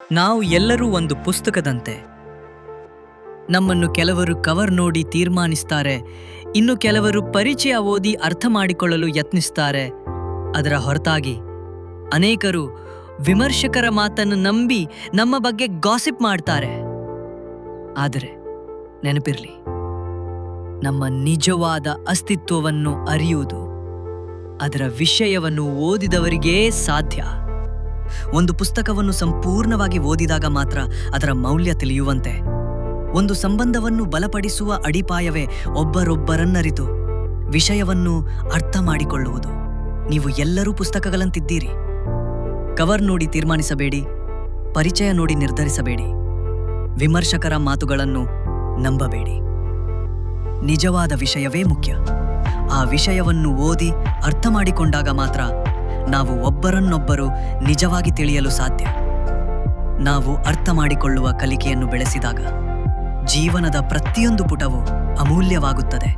ನಾವು ಎಲ್ಲರೂ ಒಂದು ಪುಸ್ತಕದಂತೆ. ನಮ್ಮನ್ನು ಕೆಲವರು ಕವರ್ ನೋಡಿ ತೀರ್ಮಾನಿಸ್ತಾರೆ, ಇನ್ನು ಕೆಲವರು ಪರಿಚಯ ಓದಿ ಅರ್ಥ ಮಾಡಿಕೊಳ್ಳಲು ಯತ್ನಿಸ್ತಾರೆ. ಅದರ ಹೊರತಾಗಿ ಅನೇಕರು ವಿಮರ್ಶಕರ ಮಾತನ್ನು ನಂಬಿ ನಮ್ಮ ಬಗ್ಗೆ ಗಾಸಿಪ್ ಮಾಡ್ತಾರೆ. ಆದರೆ ನೆನಪಿರಲಿ, ನಮ್ಮ ನಿಜವಾದ ಅಸ್ತಿತ್ವವನ್ನು ಅರಿಯುವುದು ಅದರ ವಿಷಯವನ್ನು ಓದಿದವರಿಗೇ ಸಾಧ್ಯ. ಒಂದು ಪುಸ್ತಕವನ್ನು ಸಂಪೂರ್ಣವಾಗಿ ಓದಿದಾಗ ಮಾತ್ರ ಅದರ ಮೌಲ್ಯ ತಿಳಿಯುವಂತೆ. ಒಂದು ಸಂಬಂಧವನ್ನು ಬಲಪಡಿಸುವ ಅಡಿಪಾಯವೇ ಒಬ್ಬರೊಬ್ಬರನ್ನರಿತು ವಿಷಯವನ್ನು ಅರ್ಥ ಮಾಡಿಕೊಳ್ಳುವುದು. ನೀವು ಎಲ್ಲರೂ ಪುಸ್ತಕಗಳಂತಿದ್ದೀರಿ. ಕವರ್ ನೋಡಿ ತೀರ್ಮಾನಿಸಬೇಡಿ, ಪರಿಚಯ ನೋಡಿ ನಿರ್ಧರಿಸಬೇಡಿ, ವಿಮರ್ಶಕರ ಮಾತುಗಳನ್ನು ನಂಬಬೇಡಿ. ನಿಜವಾದ ವಿಷಯವೇ ಮುಖ್ಯ. ಆ ವಿಷಯವನ್ನು ಓದಿ ಅರ್ಥ ಮಾಡಿಕೊಂಡಾಗ ಮಾತ್ರ ನಾವು ಒಬ್ಬರನ್ನೊಬ್ಬರು ನಿಜವಾಗಿ ತಿಳಿಯಲು ಸಾಧ್ಯ. ನಾವು ಅರ್ಥ ಮಾಡಿಕೊಳ್ಳುವ ಕಲಿಕೆಯನ್ನು ಬೆಳೆಸಿದಾಗ ಜೀವನದ ಪ್ರತಿಯೊಂದು ಪುಟವೂ ಅಮೂಲ್ಯವಾಗುತ್ತದೆ.